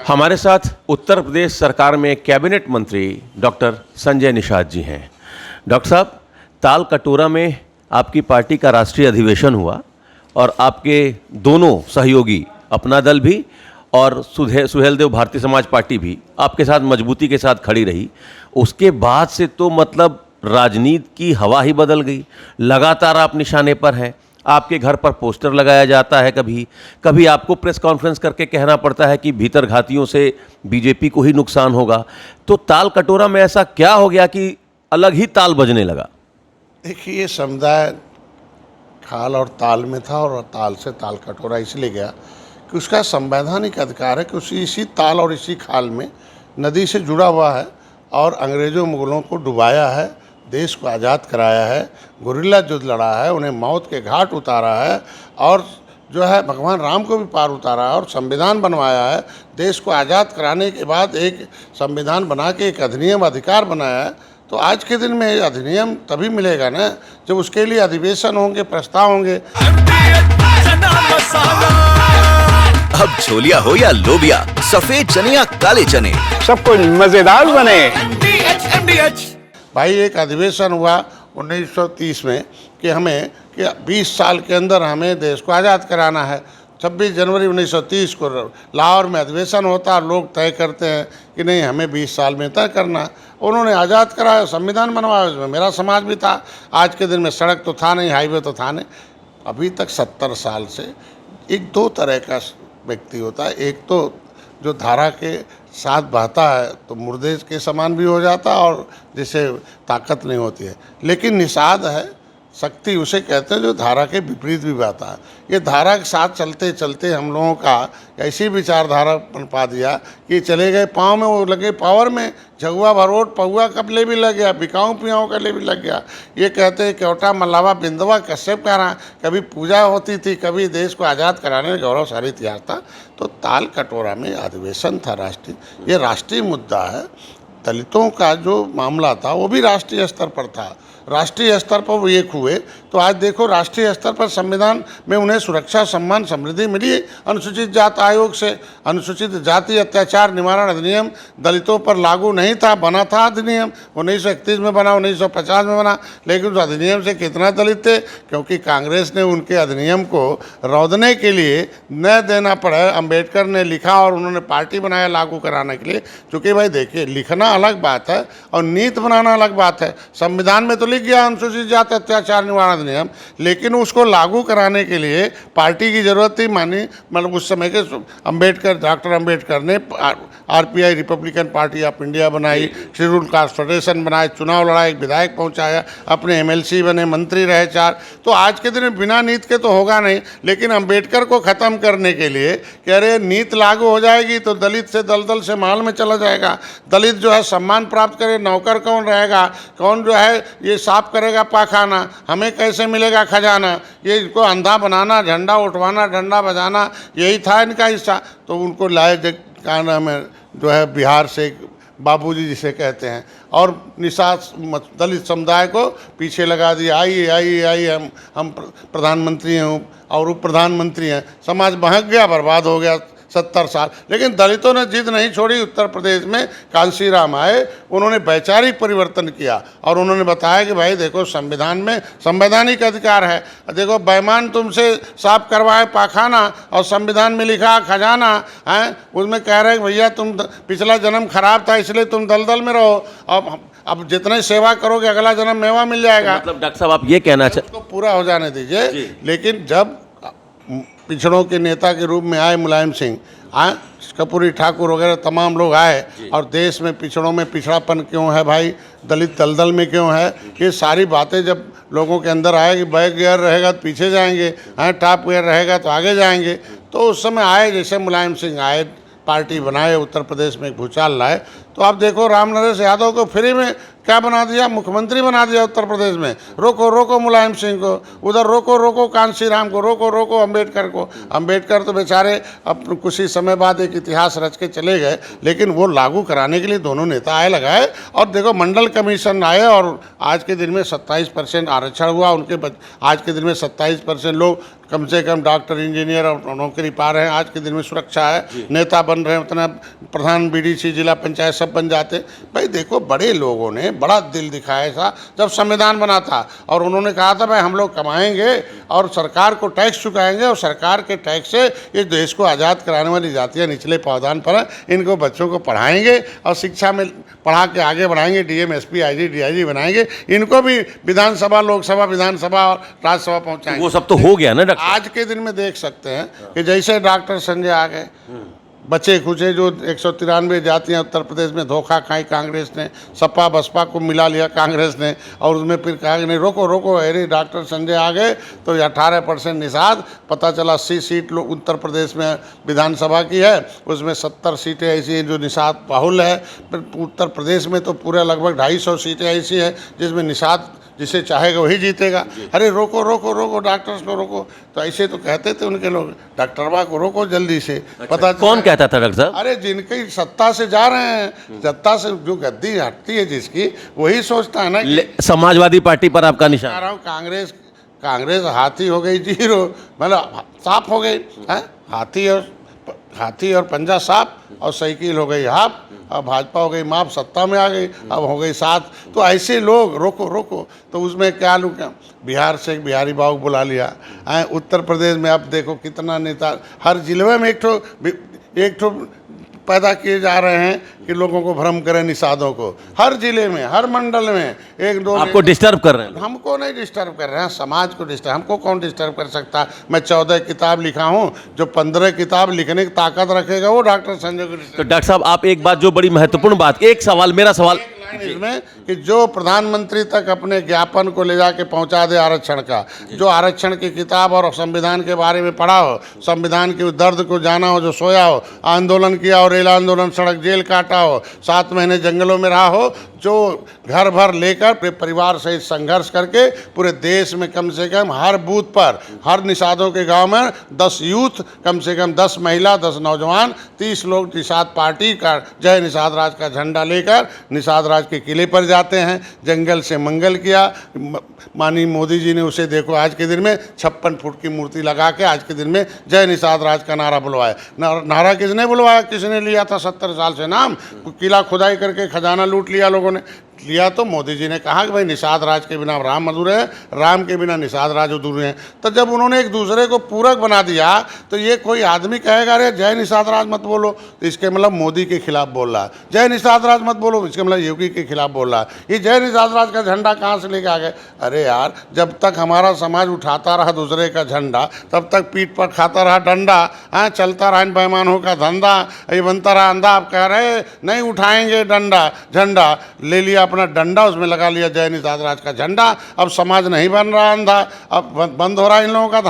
हमारे साथ उत्तर प्रदेश सरकार में कैबिनेट मंत्री डॉक्टर संजय निषाद जी हैं। डॉक्टर साहब, ताल कटोरा में आपकी पार्टी का राष्ट्रीय अधिवेशन हुआ और आपके दोनों सहयोगी, अपना दल भी और सुहेलदेव भारतीय समाज पार्टी भी आपके साथ मजबूती के साथ खड़ी रही। उसके बाद से तो मतलब राजनीति की हवा ही बदल गई। लगातार आप निशाने पर हैं। आपके घर पर पोस्टर लगाया जाता है, कभी कभी आपको प्रेस कॉन्फ्रेंस करके कहना पड़ता है कि भीतर घातियों से बीजेपी को ही नुकसान होगा। तो ताल कटोरा में ऐसा क्या हो गया कि अलग ही ताल बजने लगा? देखिए, ये समुदाय खाल और ताल में था और ताल से ताल कटोरा इसलिए गया कि उसका संवैधानिक अधिकार है कि इसी ताल और इसी खाल में नदी से जुड़ा हुआ है और अंग्रेज़ों मुगलों को डुबाया है, देश को आज़ाद कराया है, गुरिल्ला युद्ध लड़ा है, उन्हें मौत के घाट उतारा है और जो है भगवान राम को भी पार उतारा है और संविधान बनवाया है। देश को आज़ाद कराने के बाद एक संविधान बना के एक अधिनियम अधिकार बनाया है। तो आज के दिन में ये अधिनियम तभी मिलेगा ना जब उसके लिए अधिवेशन होंगे, प्रस्ताव होंगे। अब छोलिया हो या लोबिया, सफेद चने या काले चने, सबको मजेदार बने। भाई, एक अधिवेशन हुआ 1930 में कि 20 साल के अंदर हमें देश को आज़ाद कराना है। 26 जनवरी 1930 को लाहौर में अधिवेशन होता है, लोग तय करते हैं कि नहीं, हमें 20 साल में तय करना। उन्होंने आज़ाद कराया, संविधान बनवाया, उसमें मेरा समाज भी था। आज के दिन में सड़क तो था नहीं, हाईवे तो था नहीं। अभी तक 70 साल से एक दो तरह का व्यक्ति होता है। एक तो जो धारा के साथ बहता है तो मुर्दे के समान भी हो जाता है और जिसे ताकत नहीं होती है। लेकिन निषाद है, शक्ति उसे कहते हैं जो धारा के विपरीत भी बहता है। ये धारा के साथ चलते चलते हम लोगों का ऐसी विचारधारा पनपा दिया कि चले गए पाँव में, वो लगे पावर में। झगुआ भरोट पहुआ कब ले भी लग गया, बिकाऊ पियाऊ का ले भी लग गया। ये कहते हैं क्योटा मल्लावा बिंदवा कश्यप कह रहा। कभी पूजा होती थी, कभी देश को आज़ाद कराने में गौरवशाली इतिहास था। तो ताल कटोरा में अधिवेशन था राष्ट्रीय, ये राष्ट्रीय मुद्दा है। दलितों का जो मामला था वो भी राष्ट्रीय स्तर पर था। राष्ट्रीय स्तर पर वो एक हुए तो आज देखो राष्ट्रीय स्तर पर संविधान में उन्हें सुरक्षा, सम्मान, समृद्धि मिली अनुसूचित जाति आयोग से। अनुसूचित जाति अत्याचार निवारण अधिनियम दलितों पर लागू नहीं था, बना था अधिनियम 1931 में बना, 1950 में बना। लेकिन उस अधिनियम से कितना दलित थे? क्योंकि कांग्रेस ने उनके अधिनियम को रौंदने के लिए न देना पड़ा। अम्बेडकर ने लिखा और उन्होंने पार्टी बनाया लागू कराने के लिए। चूँकि भाई देखिए, लिखना अलग बात है और नीति बनाना अलग बात है। संविधान में तो लिख गया अनुसूचित जाति अत्याचार निवारण अधिनियम, लेकिन उसको लागू कराने के लिए पार्टी की जरूरत थी। मतलब उस समय के अम्बेडकर, डॉक्टर अम्बेडकर ने RPI Republican party of India बनाई, शेड्यूल कास्ट फेडरेशन बनाए, चुनाव लड़ा, एक विधायक पहुंचाया, अपने एमएलसी बने, मंत्री रहे 4। तो आज के दिन में बिना नीति के तो होगा नहीं। लेकिन अम्बेडकर को ख़त्म करने के लिए कह रहे नीति लागू हो जाएगी तो दलित से दलदल से माल में चला जाएगा। दलित जो है सम्मान प्राप्त करे, नौकर कौन रहेगा, कौन जो है ये साफ करेगा पाखाना, हमें कैसे मिलेगा खजाना। ये इनको अंधा बनाना, झंडा उठवाना, डंडा बजाना, यही था इनका हिस्सा। तो उनको लाए का नाम है जो है बिहार से बाबूजी जिसे कहते हैं, और निषाद दलित समुदाय को पीछे लगा दिया। आइए आइए आइए, हम प्रधानमंत्री हैं और उप प्रधानमंत्री हैं। समाज बहक गया, बर्बाद हो गया 70 साल। लेकिन दलितों ने जिद नहीं छोड़ी। उत्तर प्रदेश में कांशीराम आए, उन्होंने वैचारिक परिवर्तन किया और उन्होंने बताया कि भाई देखो, संविधान में संवैधानिक अधिकार है। देखो, बेईमान तुमसे साफ करवाए पाखाना और संविधान में लिखा खजाना है, उसमें कह रहे हैं भैया तुम पिछला जन्म खराब था इसलिए तुम दलदल में रहो, अब जितने सेवा करोगे अगला जन्म मेवा मिल जाएगा। मतलब डॉक्टर साहब, आप ये कहना उसको पूरा हो जाने दीजिए। लेकिन जब पिछड़ों के नेता के रूप में आए मुलायम सिंह, कर्पूरी ठाकुर वगैरह तमाम लोग आए और देश में पिछड़ों में पिछड़ापन क्यों है भाई, दलित दलदल में क्यों है, ये सारी बातें जब लोगों के अंदर आएगी, बैक गियर रहेगा तो पीछे जाएंगे, टॉप गियर रहेगा तो आगे जाएंगे। तो उस समय आए, जैसे मुलायम सिंह आए, पार्टी बनाए, उत्तर प्रदेश में एक भूचाल लाए, तो आप देखो राम नरेश यादव को फ्री में क्या बना दिया, मुख्यमंत्री बना दिया उत्तर प्रदेश में। रोको रोको मुलायम सिंह को, उधर रोको रोको कांसी राम को, रोको रोको अंबेडकर को। अंबेडकर तो बेचारे अब कुछ ही समय बाद एक इतिहास रच के चले गए, लेकिन वो लागू कराने के लिए दोनों नेता आए लगाए। और देखो मंडल कमीशन आए और आज के दिन में 27% आरक्षण हुआ उनके। आज के दिन में 27% लोग कम से कम डॉक्टर इंजीनियर और नौकरी पा रहे हैं। आज के दिन में सुरक्षा है, नेता बन रहे हैं, उतना प्रधान बीडीसी जिला पंचायत सब बन जाते। भाई देखो बड़े लोगों ने बड़ा दिल दिखाया था जब संविधान बना था, और उन्होंने कहा था भाई हम लोग कमाएंगे और सरकार को टैक्स चुकाएंगे, और सरकार के टैक्स से इस देश को आज़ाद कराने वाली जातियाँ निचले पावदान पर हैं, इनको बच्चों को पढ़ाएंगे और शिक्षा में पढ़ा के आगे बढ़ाएंगे, डीएम एसपी आईजी डीआईजी बनाएंगे, इनको भी विधानसभा लोकसभा विधानसभा और राज्यसभा पहुँचाएंगे। वो सब तो हो गया ना डॉक्टर। आज के दिन में देख सकते हैं कि जैसे डॉक्टर संजय आ गए, बचे खुचे जो 193 जातियां उत्तर प्रदेश में धोखा खाई कांग्रेस ने, सपा बसपा को मिला लिया कांग्रेस ने, और उसमें फिर कहा कि नहीं रोको रोको, अरे डॉक्टर संजय आ गए तो 18% निषाद। पता चला 80 सीट लोग उत्तर प्रदेश में विधानसभा की है, उसमें 70 सीटें ऐसी हैं जो निषाद बाहुल है। फिर उत्तर प्रदेश में तो पूरा लगभग 250 सीटें ऐसी हैं जिसमें निषाद जिसे चाहेगा वही जीतेगा। अरे रोको रोको रोको डॉक्टर्स को रोको, तो ऐसे तो कहते थे उनके लोग, डॉक्टरवा को रोको जल्दी से। पता कौन कहता था डॉक्टर साहब? अरे जिनकी सत्ता से जा रहे हैं, सत्ता से जो गद्दी हटती है जिसकी, वही सोचता है ना कि समाजवादी पार्टी पर आपका निशान। कह रहा हूँ कांग्रेस हाथी हो गई जीरो, मतलब साफ हो गई है। हाथी और पंजा साफ, और साइकिल हो गई हाफ, और भाजपा हो गई माफ, सत्ता में आ गई, अब हो गई साथ। तो ऐसे लोग रोको रोको, तो उसमें क्या लोग, बिहार से एक बिहारी बाबू बुला लिया है। उत्तर प्रदेश में आप देखो कितना नेता, हर जिले में एक ठो पैदा किए जा रहे हैं कि लोगों को भ्रम करें निषादों को। हर जिले में हर मंडल में एक दो। आपको डिस्टर्ब कर रहे हैं? हमको नहीं डिस्टर्ब कर रहे हैं, समाज को डिस्टर्ब। हमको कौन डिस्टर्ब कर सकता? मैं 14 किताब लिखा हूँ, जो 15 किताब लिखने की ताकत रखेगा वो डॉक्टर संजय को डिस्टर्ब। तो डॉक्टर साहब आप एक बात जो बड़ी महत्वपूर्ण बात, एक सवाल मेरा सवाल इसमें कि जो प्रधानमंत्री तक अपने ज्ञापन को ले जाके पहुंचा दे आरक्षण का, जो आरक्षण की किताब और संविधान के बारे में पढ़ा हो, संविधान के दर्द को जाना हो, जो सोया हो, आंदोलन किया हो, रेल आंदोलन, सड़क जेल काटा हो, 7 महीने जंगलों में रहा हो, जो घर भर लेकर परिवार सहित संघर्ष करके पूरे देश में कम से कम हर बूथ पर, हर निषादों के गांव में 10 यूथ, कम से कम 10 महिला, 10 नौजवान, 30 लोग निषाद पार्टी का जय निषाद राज का झंडा लेकर निषाद राज के किले पर जाते हैं। जंगल से मंगल किया माननीय मोदी जी ने, उसे देखो आज के दिन में 56 फुट की मूर्ति लगा के आज के दिन में जय निषाद राज का नारा बुलवाया। नारा किसने बुलवाया? किसने लिया था 70 साल से नाम? किला खुदाई करके खजाना लूट लिया लोगों ने। लिया तो मोदी जी ने कहा कि भाई निषाद राज के बिना राम अधूरे है, राम के बिना निषाद राज अधूरे हैं। तो जब उन्होंने एक दूसरे को पूरक बना दिया, तो ये कोई आदमी कहेगा अरे जय निषाद राज मत बोलो, तो इसके मतलब मोदी के खिलाफ बोल रहा है। जय निषाद राज मत बोलो, इसके मतलब योगी के खिलाफ बोल रहा है। ये जय निषाद राज का झंडा कहाँ से लेके आ गए? अरे यार, जब तक हमारा समाज उठाता रहा दूसरे का झंडा, तब तक पीठ पर खाता रहा डंडा। हाँ, चलता रहा इन बेईमानों का धंधा, ये बनता रहा अंधा। आप कह रहे नहीं उठाएंगे डंडा, झंडा ले लिया अपना डंडा, उसमें लगा लिया जय निषाद राज का झंडा। अब समाज नहीं बन रहा अंधा, अब बंद हो रहा इन लोगों का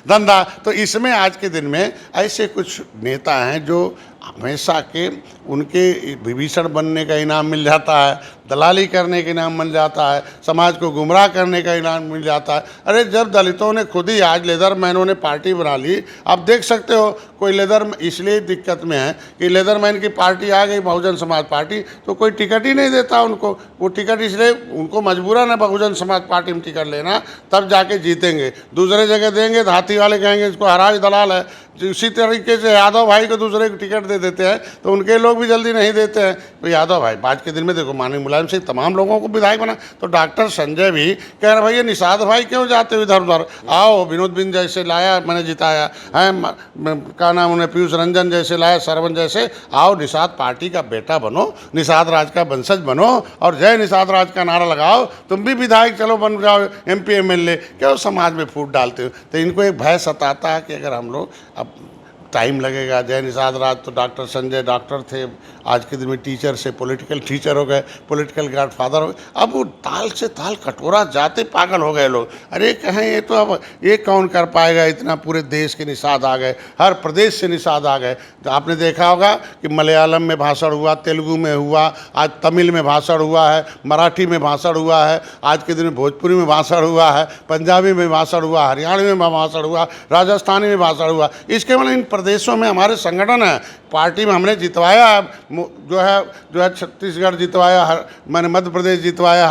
धंधा। तो इसमें आज के दिन में ऐसे कुछ नेता हैं जो हमेशा के उनके विभीषण बनने का इनाम मिल जाता है, दलाली करने का इनाम मिल जाता है, समाज को गुमराह करने का इनाम मिल जाता है। अरे जब दलितों ने खुद ही आज लेदरमैनों ने पार्टी बना ली, आप देख सकते हो कोई लेदर इसलिए दिक्कत में है कि लेदरमैन की पार्टी आ गई बहुजन समाज पार्टी, तो कोई टिकट ही नहीं देता उनको। वो टिकट इसलिए उनको मजबूरन है बहुजन समाज पार्टी में टिकट लेना, तब जाके जीतेंगे। दूसरे जगह देंगे तो हाथी वाले कहेंगे इसको हराज दलाल है। उसी तरीके से यादव भाई को दूसरे को टिकट दे देते हैं, तो उनके लोग भी जल्दी नहीं देते हैं। तो यादव भाई आज के दिन में देखो माननीय मुलायम सिंह तमाम लोगों को विधायक बना, तो डॉक्टर संजय भी कह रहे भैया निषाद भाई क्यों जाते हो इधर उधर, आओ विनोद बिंद जैसे लाया मैंने जिताया है, क्या नाम उन्हें पीयूष रंजन जैसे लाया, सरवन जैसे, आओ निषाद पार्टी का बेटा बनो, निषाद राज का वंशज बनो और जय निषाद राज का नारा लगाओ, तुम भी विधायक चलो बन जाओ, MP MLA, क्यों समाज में फूट डालते हो? तो इनको एक भय सताता है कि अगर हम लोग अब टाइम लगेगा। जय निषाद राज तो डॉक्टर संजय डॉक्टर थे, आज के दिन में टीचर से पॉलिटिकल टीचर हो गए, पॉलिटिकल गॉडफादर हो गए। अब वो ताल से ताल कटोरा जाते पागल हो गए लोग। अरे कहें ये तो अब ये कौन कर पाएगा, इतना पूरे देश के निषाद आ गए, हर प्रदेश से निषाद आ गए। तो आपने देखा होगा कि मलयालम में भाषण हुआ, तेलुगु में हुआ, आज तमिल में भाषण हुआ है, मराठी में भाषण हुआ है, आज के दिन में भोजपुरी में भाषण हुआ है, पंजाबी में भाषण हुआ, हरियाणवी में भाषण हुआ, राजस्थानी में भाषण हुआ। इसके मतलब इन प्रदेशों में हमारे संगठन है, पार्टी में हमने जितवाया, जो है छत्तीसगढ़ जितवाया, मैंने मध्य प्रदेश जितवाया,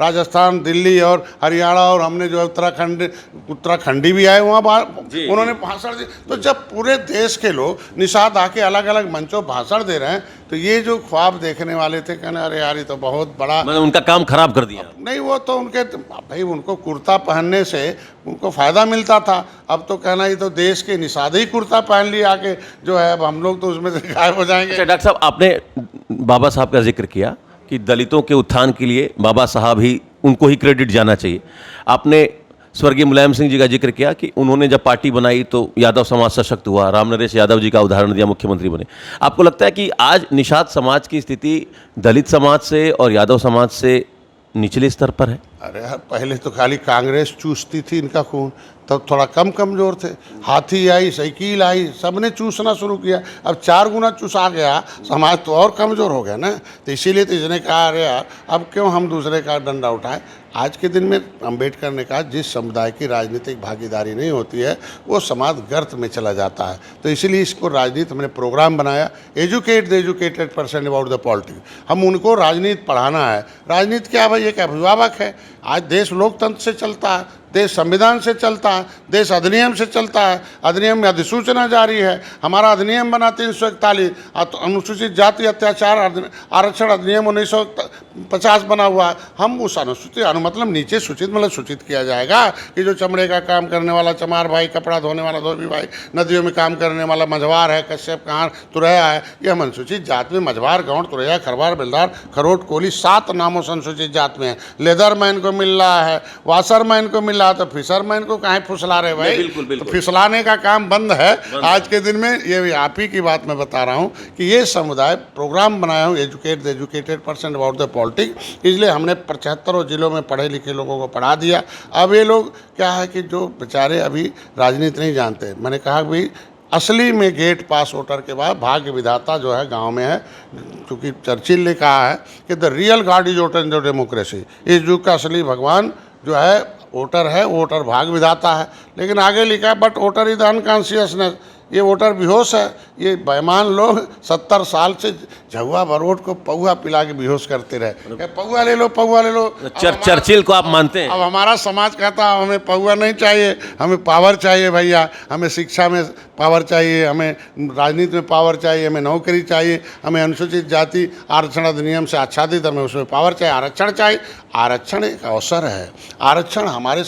राजस्थान, दिल्ली और हरियाणा, और हमने जो है उत्तराखंडी भी आए वहाँ उन्होंने भाषण दिए। तो जब पूरे देश के लोग निषाद आके अलग अलग मंचों भाषण दे रहे हैं, तो ये जो ख्वाब देखने वाले थे, कहने अरे यार ये तो बहुत बड़ा, मतलब उनका काम खराब कर दिया। नहीं वो तो उनके भाई, उनको कुर्ता पहनने से उनको फ़ायदा मिलता था। अब तो कहना ये तो देश के निषाद ही कुर्ता पहन लिया आके जो है, अब हम लोग तो उसमें से गायब हो जाएंगे। अच्छा डॉक्टर साहब, आपने बाबा साहब का जिक्र किया कि दलितों के उत्थान के लिए बाबा साहब ही, उनको ही क्रेडिट जाना चाहिए। आपने स्वर्गीय मुलायम सिंह जी का जिक्र किया कि उन्होंने जब पार्टी बनाई तो यादव समाज सशक्त हुआ, राम नरेश यादव जी का उदाहरण दिया, मुख्यमंत्री बने। आपको लगता है कि आज निषाद समाज की स्थिति दलित समाज से और यादव समाज से निचले स्तर पर है? अरे यार, पहले तो खाली कांग्रेस चूसती थी इनका खून, तब थोड़ा कम कमज़ोर थे। हाथी आई, साइकिल आई, सबने चूसना शुरू किया। अब 4 गुना चूसा गया, समाज तो और कमज़ोर हो गया ना। तो इसीलिए तो इसने कहा अरे यार अब क्यों हम दूसरे का डंडा उठाएं। आज के दिन में अम्बेडकर ने कहा जिस समुदाय की राजनीतिक भागीदारी नहीं होती है वो समाज गर्त में चला जाता है। तो इसीलिए इसको राजनीति हमने प्रोग्राम बनाया, educate the educated person about the politics. हम उनको राजनीति पढ़ाना है। राजनीति क्या भाई, एक अभिभावक है। आज देश लोकतंत्र से चलता है, देश संविधान से चलता है, देश अधिनियम से चलता है। अधिनियम में अधिसूचना जारी है, हमारा अधिनियम बना 341, अनुसूचित जाति अत्याचार आरक्षण अधिनियम 1950 बना हुआ है। हम उस अनुसूचित मतलब नीचे सूचित मतलब सूचित किया जाएगा कि जो चमड़े का काम करने वाला चमार भाई, कपड़ा धोने वाला धोबी भाई, नदियों में काम करने वाला मझवार है, कश्यप, कहार, तुरैया है, ये हम अनुसूचित जात में मझवार, गौंड, तुरैया, खरवार, बेलदार, खरोट, कोली 7 नामों से अनुसूचित जात में है। लेदरमैन को मिल रहा है, वाशरमैन को मिल रहा है, तो फिशरमैन को काहे फुसला रहे भाई? बिल्कुल, बिल्कुल। तो फिसलाने का काम बंद है आज के दिन में। ये आप ही की बात मैं बता रहा हूँ कि ये समुदाय प्रोग्राम बनाया हूँ, educate the educated person about the politics. इसलिए हमने 75 जिलों में पढ़े लिखे लोगों को पढ़ा दिया। अब ये लोग क्या है कि जो बेचारे अभी राजनीति नहीं जानते, मैंने कहा भाई असली में गेट पास वोटर के बाद भाग्य विधाता जो है गांव में है। क्योंकि चर्चिल ने कहा है कि the real God is voter in the democracy. इस युग का असली भगवान जो है वोटर है, वोटर भाग्य विधाता है। लेकिन आगे लिखा है बट वोटर इज अनकॉन्शियसनेस, ये वोटर बेहोश है। ये बेईमान लोग 70 साल से झुआ भरोट को पौआ पिला के बेहोश करते रहे। पौआ ले लो, पौआ ले लो। चर्चिल को आप मानते हैं? अब हमारा समाज कहता है हमें पौआ नहीं चाहिए, हमें पावर चाहिए भैया, हमें शिक्षा में पावर चाहिए, हमें राजनीति में पावर चाहिए, हमें नौकरी चाहिए, हमें अनुसूचित जाति आरक्षण अधिनियम से आच्छादित, हमें उसमें पावर चाहिए, आरक्षण चाहिए। आरक्षण एक अवसर है, आरक्षण हमारे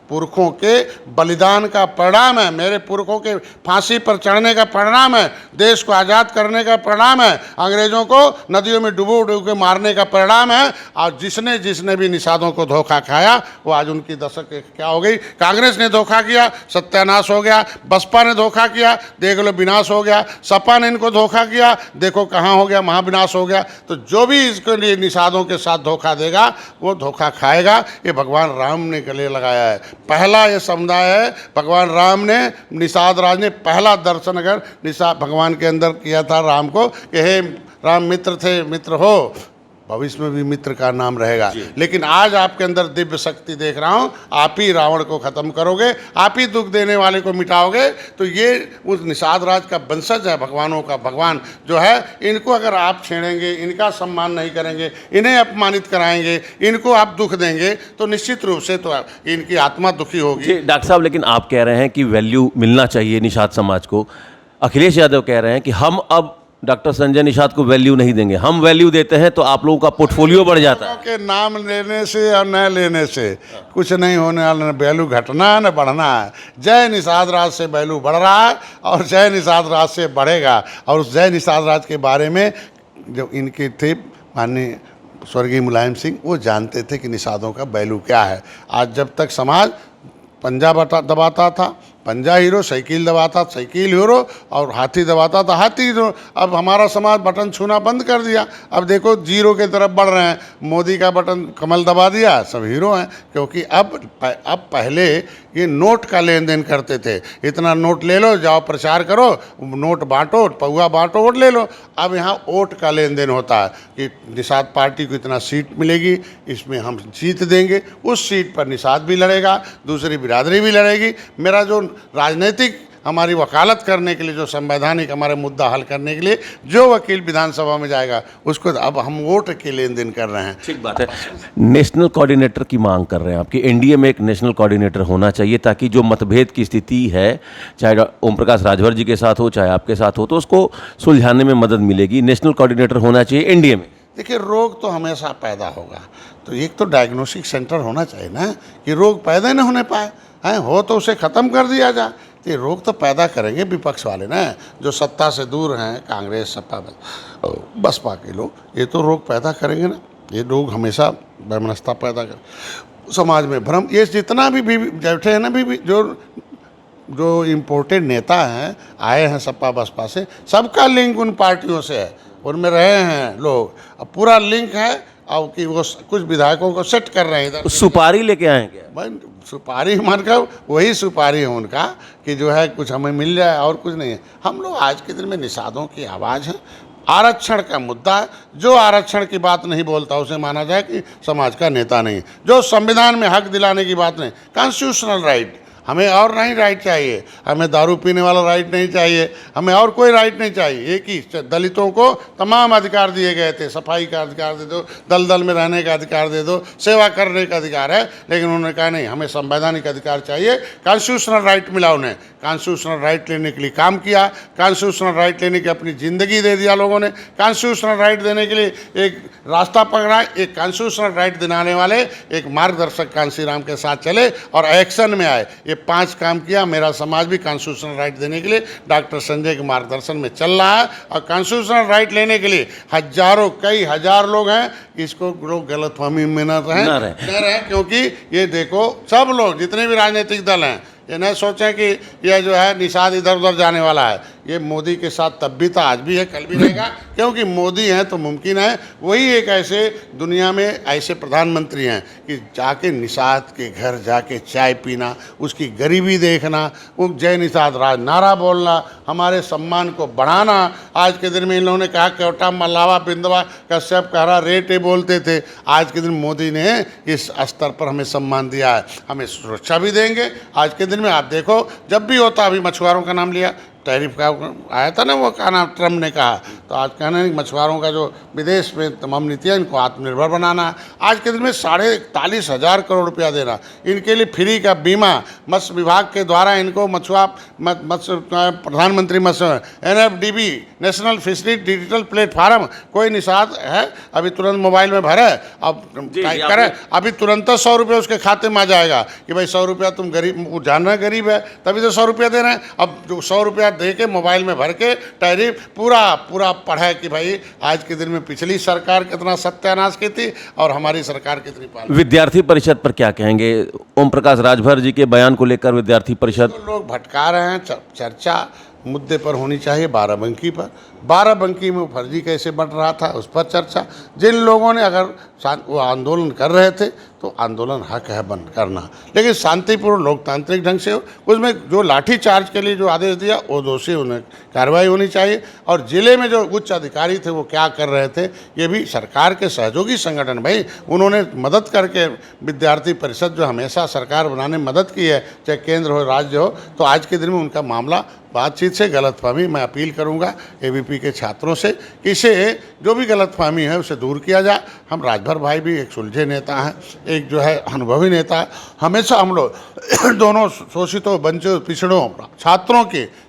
पुरखों के बलिदान का परिणाम है, मेरे पुरखों के फांसी पर चढ़ने का परिणाम है, देश को आज़ाद करने का परिणाम है, अंग्रेजों को नदियों में डुबो के मारने का परिणाम है। और जिसने जिसने भी निषादों को धोखा खाया वो आज उनकी दशक क्या हो गई। कांग्रेस ने धोखा किया, सत्यानाश हो गया। बसपा ने धोखा किया, देख लो विनाश हो गया। सपा ने इनको धोखा किया, देखो कहाँ हो गया, महाविनाश हो गया। तो जो भी इसके लिए निषादों के साथ धोखा देगा वो धोखा खाएगा। ये भगवान राम ने गले लगाया है। पहला ये समुदाय है, भगवान राम ने, निषाद राज ने पहला दर्शन अगर निषाद भगवान के अंदर किया था राम को कि हे राम मित्र थे, मित्र हो, भविष्य में भी मित्र का नाम रहेगा। लेकिन आज आपके अंदर दिव्य शक्ति देख रहा हूँ, आप ही रावण को खत्म करोगे, आप ही दुख देने वाले को मिटाओगे। तो ये उस निषाद राज का वंशज है, भगवानों का भगवान जो है। इनको अगर आप छेड़ेंगे, इनका सम्मान नहीं करेंगे, इन्हें अपमानित कराएंगे, इनको आप दुख देंगे, तो निश्चित रूप से तो इनकी आत्मा दुखी होगी। डॉक्टर साहब, लेकिन आप कह रहे हैं कि वैल्यू मिलना चाहिए निषाद समाज को। अखिलेश यादव कह रहे हैं कि हम अब डॉक्टर संजय निषाद को वैल्यू नहीं देंगे, हम वैल्यू देते हैं तो आप लोगों का पोर्टफोलियो बढ़ जाता है। के नाम लेने से और न लेने से कुछ नहीं होने वाला, न वैल्यू घटना है न बढ़ना है। जय निषाद राज से वैल्यू बढ़ रहा है और जय निषाद राज से बढ़ेगा। और उस जय निषाद राज के बारे में जो इनके थे माननीय स्वर्गीय मुलायम सिंह, वो जानते थे कि निषादों का वैल्यू क्या है। आज जब तक समाज पंजा दबाता था, पंजा हीरो, साइकिल दबाता साइकिल हीरो, और हाथी दबाता था हाथी हीरो। अब हमारा समाज बटन छूना बंद कर दिया। अब देखो जीरो की तरफ बढ़ रहे हैं। मोदी का बटन कमल दबा दिया, सब हीरो हैं। क्योंकि अब पहले ये नोट का लेन देन करते थे, इतना नोट ले लो, जाओ प्रचार करो, नोट बांटो, पौवा बांटो, वोट ले लो। अब यहाँ वोट का लेन देन होता है कि निषाद पार्टी को इतना सीट मिलेगी, इसमें हम जीत देंगे, उस सीट पर निषाद भी लड़ेगा, दूसरी बिरादरी भी लड़ेगी। मेरा जो राजनीतिक हमारी वकालत करने के लिए, जो संवैधानिक हमारे मुद्दा हल करने के लिए जो वकील विधानसभा में जाएगा, उसको अब हम वोट के लेन देन कर रहे हैं। ठीक बात है। नेशनल कोऑर्डिनेटर की मांग कर रहे हैं आपकी, एनडीए में एक नेशनल कोऑर्डिनेटर होना चाहिए ताकि जो मतभेद की स्थिति है, चाहे ओम प्रकाश राजभर जी के साथ हो चाहे आपके साथ हो, तो उसको सुलझाने में मदद मिलेगी। नेशनल कोऑर्डिनेटर होना चाहिए एनडीए में। देखिए, रोग तो हमेशा पैदा होगा, तो एक तो डायग्नोस्टिक सेंटर होना चाहिए ना, कि रोग पैदा न होने पाए हैं, हो तो उसे ख़त्म कर दिया जाए। तो ये रोग तो पैदा करेंगे विपक्ष वाले ना, जो सत्ता से दूर हैं, कांग्रेस, सपा, बसपा के लोग, ये तो रोग पैदा करेंगे ना। ये लोग हमेशा वैमनस्यता पैदा कर, समाज में भ्रम। ये जितना भी बैठे हैं ना, भी जो इम्पोर्टेड नेता हैं, आए हैं सपा बसपा से, सबका लिंक उन पार्टियों से है, उनमें रहे हैं लोग, अब पूरा लिंक है। और कि वो कुछ विधायकों को सेट कर रहे हैं इधर। सुपारी लेके आए क्या? भाई सुपारी मानकर वही सुपारी है उनका, कि जो है कुछ हमें मिल जाए, और कुछ नहीं है। हम लोग आज के दिन में निषादों की आवाज़ है। आरक्षण का मुद्दा है, जो आरक्षण की बात नहीं बोलता उसे माना जाए कि समाज का नेता नहीं। जो संविधान में हक दिलाने की बात नहीं, कॉन्स्टिट्यूशनल राइट, हमें और नहीं राइट चाहिए, हमें दारू पीने वाला राइट नहीं चाहिए, हमें और कोई राइट नहीं चाहिए। एक ही, दलितों को तमाम अधिकार दिए गए थे, सफाई का अधिकार दे दो, दलदल में रहने का अधिकार दे दो, सेवा करने का अधिकार है, लेकिन उन्होंने कहा नहीं, हमें संवैधानिक अधिकार चाहिए। कॉन्स्टिट्यूशनल राइट मिला उन्हें, कॉन्स्टिट्यूशनल राइट लेने के लिए काम किया, कॉन्स्टिट्यूशनल राइट लेने की अपनी ज़िंदगी दे दिया लोगों ने, कॉन्स्टिट्यूशनल राइट देने के लिए एक रास्ता पकड़ा, एक कॉन्स्टिट्यूशनल राइट दिलाने वाले एक मार्गदर्शक कांशीराम के साथ चले और एक्शन में आए। ये 5 काम किया। मेरा समाज भी कॉन्स्टिट्यूशनल राइट देने के लिए डॉक्टर संजय के मार्गदर्शन में चल रहा है, और कॉन्स्टिट्यूशनल राइट लेने के लिए हजारों, कई हजार लोग हैं। इसको लोग गलतफहमी में न रहें, क्योंकि ये देखो, सब लोग जितने भी राजनीतिक दल हैं, ये नहीं सोचें कि यह जो है निषाद इधर उधर जाने वाला है। ये मोदी के साथ तब भी था, आज भी है, कल भी रहेगा, क्योंकि मोदी हैं तो मुमकिन है। वही एक ऐसे दुनिया में ऐसे प्रधानमंत्री हैं कि जाके निषाद के घर जाके चाय पीना, उसकी गरीबी देखना, वो जय निषाद राज नारा बोलना, हमारे सम्मान को बढ़ाना। आज के दिन में इन लोगों ने कहा केवटा मल्लावा बिंदवा कश्यप कहरा रेटे बोलते थे, आज के दिन मोदी ने इस स्तर पर हमें सम्मान दिया है, हमें सुरक्षा भी देंगे। आज के दिन में आप देखो, जब भी होता, अभी मछुआरों का नाम लिया, टैरिफ का आया था ना, वो कहा ना, ट्रम्प ने कहा, तो आज कहना है मछुआरों का जो विदेश में तमाम नीतियाँ, इनको आत्मनिर्भर बनाना। आज के दिन में 41,500 करोड़ रुपया देना, इनके लिए फ्री का बीमा मत्स्य विभाग के द्वारा, इनको मत्स्य प्रधानमंत्री मत्स्य NFDB national fishery digital platform, कोई निषाद है अभी तुरंत मोबाइल में भरे, अब टाइप करें, अभी तुरंत 100 रुपये उसके खाते में आ जाएगा कि भाई 100 रुपया तुम गरीब, वो जान रहे गरीब है तभी तो 100 रुपया दे रहे हैं। अब जो 100 रुपया दे के मोबाइल में भर के टैरिफ पूरा पढ़े कि भाई आज के दिन में पिछली सरकार कितना सत्यानाश की थी और हमारी सरकार कितनी पाल। विद्यार्थी परिषद पर क्या कहेंगे? ओम प्रकाश राजभर जी के बयान को लेकर विद्यार्थी परिषद, तो लोग भटका रहे हैं। चर्चा मुद्दे पर होनी चाहिए, बाराबंकी पर। बाराबंकी में फर्जी कैसे बन रहा था, उस पर चर्चा। जिन लोगों ने अगर वो आंदोलन कर रहे थे, तो आंदोलन हक है बंद करना, लेकिन शांतिपूर्ण लोकतांत्रिक ढंग से हो। उसमें जो लाठी चार्ज के लिए जो आदेश दिया, वो दोषी, उन्हें कार्रवाई होनी चाहिए। और ज़िले में जो उच्च अधिकारी थे, वो क्या कर रहे थे, ये भी सरकार के सहयोगी संगठन, भाई उन्होंने मदद करके, विद्यार्थी परिषद जो हमेशा सरकार बनाने में मदद की है, चाहे केंद्र हो राज्य हो, तो आज के दिन में उनका मामला बातचीत से गलतफहमी, मैं अपील करूंगा ABP के छात्रों से कि इसे जो भी गलतफहमी है उसे दूर किया जाए। हम राजभर भाई भी एक सुलझे नेता हैं, एक जो है अनुभवी नेता है। हमेशा हम लोग दोनों शोषितों, वंचित, पिछड़ों,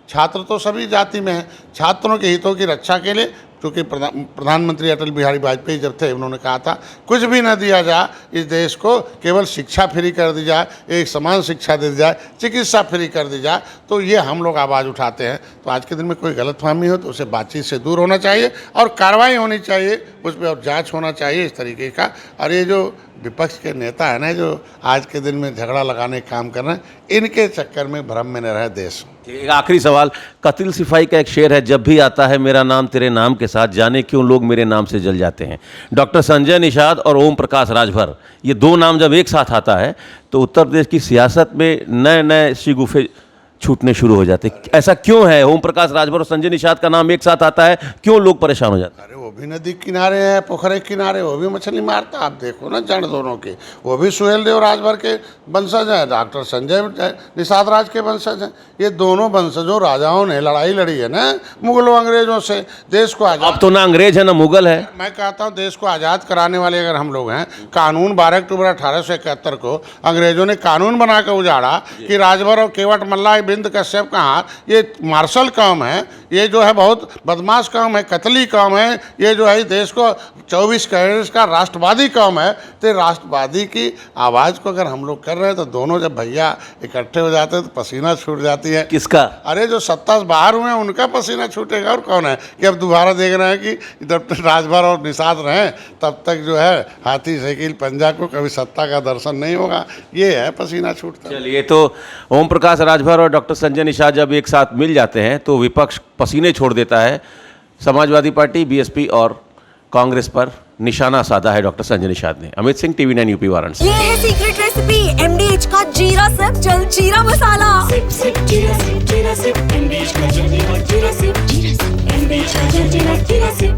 छात्र तो सभी जाति में हैं, छात्रों के हितों की रक्षा के लिए, क्योंकि प्रधानमंत्री अटल बिहारी वाजपेयी जब थे, उन्होंने कहा था कुछ भी न दिया जाए इस देश को, केवल शिक्षा फ्री कर दी जाए, एक समान शिक्षा दे दी जाए, चिकित्सा फ्री कर दी जाए। तो ये हम लोग आवाज़ उठाते हैं। तो आज के दिन में कोई गलतफहमी हो तो उसे बातचीत से दूर होना चाहिए और कार्रवाई होनी चाहिए, उस पर और जाँच होना चाहिए इस तरीके का। और ये जो विपक्ष के नेता है ना जो आज के दिन में झगड़ा लगाने का काम कर रहे हैं, इनके चक्कर में भ्रम में न रहे देश। एक आखिरी सवाल, कतिल सिपाही का एक शेर है, जब भी आता है मेरा नाम तेरे नाम के साथ, जाने क्यों लोग मेरे नाम से जल जाते हैं। डॉक्टर संजय निषाद और ओम प्रकाश राजभर, ये दो नाम जब एक साथ आता है तो उत्तर प्रदेश की सियासत में नए नए शिगुफे छूटने शुरू हो जाते। ऐसा क्यों है? ओम प्रकाश राजभर और संजय निषाद का नाम एक साथ आता है, क्यों लोग परेशान हो जाते हैं? अरे वो भी नदी किनारे हैं, पोखरे किनारे, वो भी मछली मारता। आप देखो ना जड़ दोनों के, वो भी सुहेल देव राजभर के वंशज हैं, डॉक्टर संजय निषाद राज के वंशज हैं। ये दोनों वंशजों राजाओं ने लड़ाई लड़ी है ना मुगलों अंग्रेजों से, देश को आजाद। अब तो ना अंग्रेज है ना मुगल है। मैं कहता हूँ देश को आज़ाद कराने वाले अगर हम लोग हैं, कानून 12 अक्टूबर 1871 को अंग्रेजों ने कानून बनाकर उजाड़ा कि राजभर और केवट मल्ला बिंद कश्यप का हाथ, ये मार्शल कौम है, ये जो है बहुत बदमाश कौम है, कतली कौम है, ये जो है देश को 24 कैरेट का राष्ट्रवादी कौम है। तो राष्ट्रवादी की आवाज़ को अगर हम लोग कर रहे हैं तो दोनों जब भैया इकट्ठे हो जाते हैं तो पसीना छूट जाती है। किसका? अरे जो सत्ता से बाहर हुए हैं उनका पसीना छूटेगा, और कौन है कि अब दोबारा देख रहे हैं कि जब तक राजभर और निषाद रहें तब तक जो है हाथी साइकिल पंजा को कभी सत्ता का दर्शन नहीं होगा। ये है पसीना छूटता। चलिए, तो ओम प्रकाश राजभर और डॉक्टर संजय निषाद जब एक साथ मिल जाते हैं तो विपक्ष पसीने छोड़ देता है। समाजवादी पार्टी, बीएसपी और कांग्रेस पर निशाना साधा है डॉक्टर संजय निषाद ने। Amit Singh, TV 9 UP Varanasi. ये है सीक्रेट रेसिपी MDH का जीरा सिर्फ जल जीरा मसाला। सिप सिप जीरा सिप MDH का जल जीरा सिप MDH का जल जीरा सिप।